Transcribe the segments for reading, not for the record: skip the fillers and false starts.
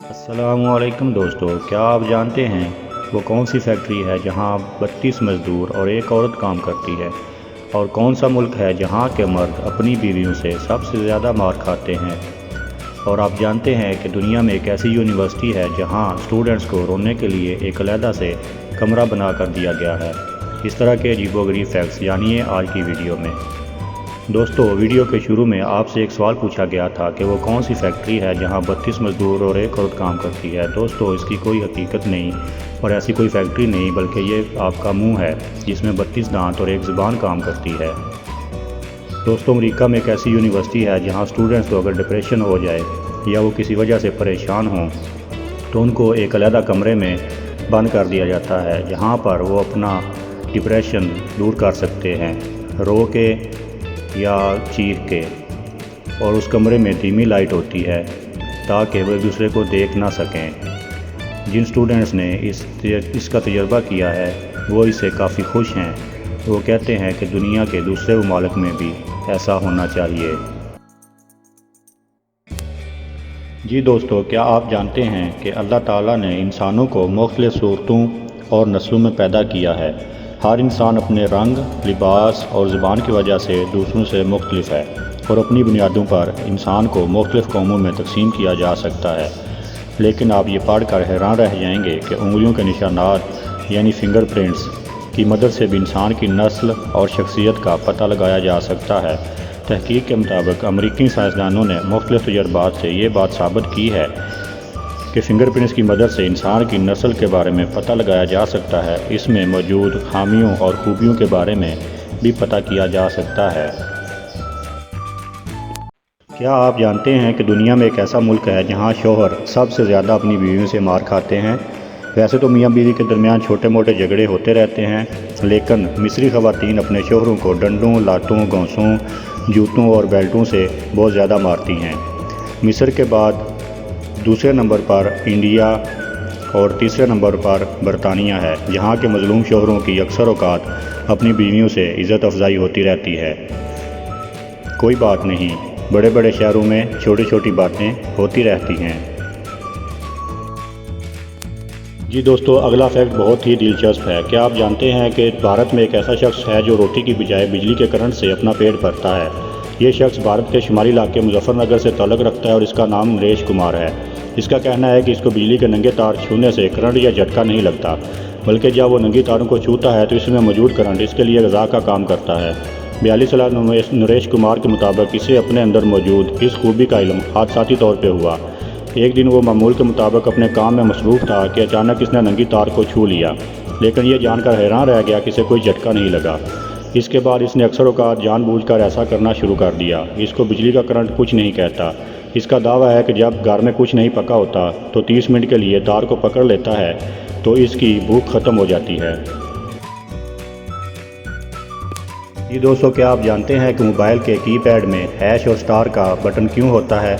السلام علیکم دوستو، کیا آپ جانتے ہیں وہ کون سی فیکٹری ہے جہاں 32 مزدور اور ایک عورت کام کرتی ہے؟ اور کون سا ملک ہے جہاں کے مرد اپنی بیویوں سے سب سے زیادہ مار کھاتے ہیں؟ اور آپ جانتے ہیں کہ دنیا میں ایک ایسی یونیورسٹی ہے جہاں اسٹوڈنٹس کو رونے کے لیے ایک علیحدہ سے کمرہ بنا کر دیا گیا ہے؟ اس طرح کے عجیب و غریب فیکٹس جانیے آج کی ویڈیو میں۔ دوستو، ویڈیو کے شروع میں آپ سے ایک سوال پوچھا گیا تھا کہ وہ کون سی فیکٹری ہے جہاں 32 مزدور اور ایک عورت کام کرتی ہے۔ دوستو، اس کی کوئی حقیقت نہیں اور ایسی کوئی فیکٹری نہیں، بلکہ یہ آپ کا منہ ہے جس میں 32 دانت اور ایک زبان کام کرتی ہے۔ دوستو، امریکہ میں ایک ایسی یونیورسٹی ہے جہاں اسٹوڈنٹس کو اگر ڈپریشن ہو جائے یا وہ کسی وجہ سے پریشان ہوں تو ان کو ایک علیحدہ کمرے میں بند کر دیا جاتا ہے، جہاں پر وہ اپنا ڈپریشن دور کر سکتے ہیں، رو کے یا چیخ کے۔ اور اس کمرے میں دھیمی لائٹ ہوتی ہے تاکہ وہ ایک دوسرے کو دیکھ نہ سکیں۔ جن اسٹوڈنٹس نے اس کا تجربہ کیا ہے وہ اس سے کافی خوش ہیں۔ وہ کہتے ہیں کہ دنیا کے دوسرے ممالک میں بھی ایسا ہونا چاہیے۔ جی دوستو، کیا آپ جانتے ہیں کہ اللہ تعالیٰ نے انسانوں کو مختلف صورتوں اور نسلوں میں پیدا کیا ہے؟ ہر انسان اپنے رنگ، لباس اور زبان کی وجہ سے دوسروں سے مختلف ہے، اور اپنی بنیادوں پر انسان کو مختلف قوموں میں تقسیم کیا جا سکتا ہے۔ لیکن آپ یہ پڑھ کر حیران رہ جائیں گے کہ انگلیوں کے نشانات یعنی فنگر پرنٹس کی مدد سے بھی انسان کی نسل اور شخصیت کا پتہ لگایا جا سکتا ہے۔ تحقیق کے مطابق امریکی سائنسدانوں نے مختلف تجربات سے یہ بات ثابت کی ہے کہ فنگر پرنٹس کی مدد سے انسان کی نسل کے بارے میں پتہ لگایا جا سکتا ہے۔ اس میں موجود خامیوں اور خوبیوں کے بارے میں بھی پتہ کیا جا سکتا ہے۔ کیا آپ جانتے ہیں کہ دنیا میں ایک ایسا ملک ہے جہاں شوہر سب سے زیادہ اپنی بیویوں سے مار کھاتے ہیں؟ ویسے تو میاں بیوی کے درمیان چھوٹے موٹے جھگڑے ہوتے رہتے ہیں، لیکن مصری خواتین اپنے شوہروں کو ڈنڈوں، لاٹوں، گونسوں، جوتوں اور بیلٹوں سے بہت زیادہ مارتی ہیں۔ مصر کے بعد دوسرے نمبر پر انڈیا اور تیسرے نمبر پر برطانیہ ہے، جہاں کے مظلوم شوہروں کی اکثر اوقات اپنی بیویوں سے عزت افزائی ہوتی رہتی ہے۔ کوئی بات نہیں، بڑے بڑے شہروں میں چھوٹی چھوٹی باتیں ہوتی رہتی ہیں۔ جی دوستو، اگلا فیکٹ بہت ہی دلچسپ ہے۔ کیا آپ جانتے ہیں کہ بھارت میں ایک ایسا شخص ہے جو روٹی کی بجائے بجلی کے کرنٹ سے اپنا پیٹ بھرتا ہے؟ یہ شخص بھارت کے شمالی علاقے مظفر نگر سے تعلق رکھتا ہے اور اس کا نام نریش کمار ہے۔ اس کا کہنا ہے کہ اس کو بجلی کے ننگے تار چھونے سے کرنٹ یا جھٹکا نہیں لگتا، بلکہ جب وہ ننگی تاروں کو چھوتا ہے تو اس میں موجود کرنٹ اس کے لیے غذا کا کام کرتا ہے۔ 42 سالہ نریش کمار کے مطابق اسے اپنے اندر موجود اس خوبی کا علم حادثاتی طور پہ ہوا۔ ایک دن وہ معمول کے مطابق اپنے کام میں مصروف تھا کہ اچانک اس نے ننگی تار کو چھو لیا، لیکن یہ جان کر حیران رہ گیا کہ اسے کوئی جھٹکا نہیں لگا۔ اس کے بعد اس نے اکثر اوقات جان بوجھ کر ایسا کرنا شروع کر دیا۔ اس کو بجلی کا کرنٹ کچھ نہیں کہتا۔ اس کا دعویٰ ہے کہ جب گھر میں کچھ نہیں پکا ہوتا تو 30 منٹ کے لیے تار کو پکڑ لیتا ہے تو اس کی بھوک ختم ہو جاتی ہے۔ یہ دوستو، کیا آپ جانتے ہیں کہ موبائل کے کی پیڈ میں ہیش اور سٹار کا بٹن کیوں ہوتا ہے؟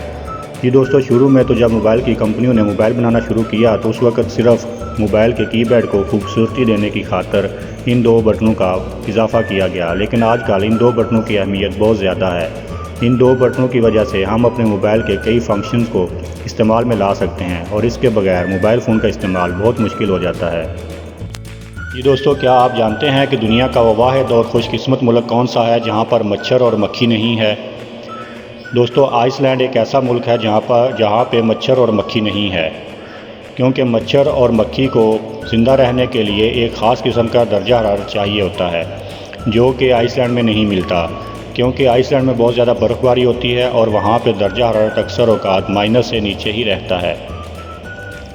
یہ دوستو، شروع میں تو جب موبائل کی کمپنیوں نے موبائل بنانا شروع کیا تو اس وقت صرف موبائل کے کی پیڈ کو خوبصورتی دینے کی خاطر ان 2 بٹنوں کا اضافہ کیا گیا، لیکن آج کل ان 2 بٹنوں کی اہمیت بہت زیادہ ہے۔ ان 2 بٹنوں کی وجہ سے ہم اپنے موبائل کے کئی فنکشنز کو استعمال میں لا سکتے ہیں، اور اس کے بغیر موبائل فون کا استعمال بہت مشکل ہو جاتا ہے۔ یہ دوستو، کیا آپ جانتے ہیں کہ دنیا کا وہ واحد اور خوش قسمت ملک کون سا ہے جہاں پر مچھر اور مکھی نہیں ہے؟ دوستو، آئس لینڈ ایک ایسا ملک ہے جہاں پہ مچھر اور مکھی نہیں ہے، کیونکہ مچھر اور مکھی کو زندہ رہنے کے لیے ایک خاص قسم کا درجہ حرارت چاہیے ہوتا ہے، جو کہ آئس لینڈ میں نہیں ملتا، کیونکہ آئس لینڈ میں بہت زیادہ برف باری ہوتی ہے اور وہاں پہ درجہ حرارت اکثر اوقات مائنس سے نیچے ہی رہتا ہے۔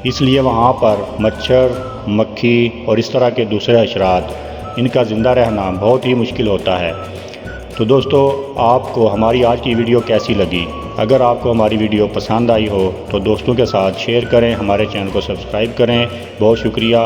اس لیے وہاں پر مچھر، مکھی اور اس طرح کے دوسرے حشرات، ان کا زندہ رہنا بہت ہی مشکل ہوتا ہے۔ تو دوستو، آپ کو ہماری آج کی ویڈیو کیسی لگی؟ اگر آپ کو ہماری ویڈیو پسند آئی ہو تو دوستوں کے ساتھ شیئر کریں، ہمارے چینل کو سبسکرائب کریں۔ بہت شکریہ۔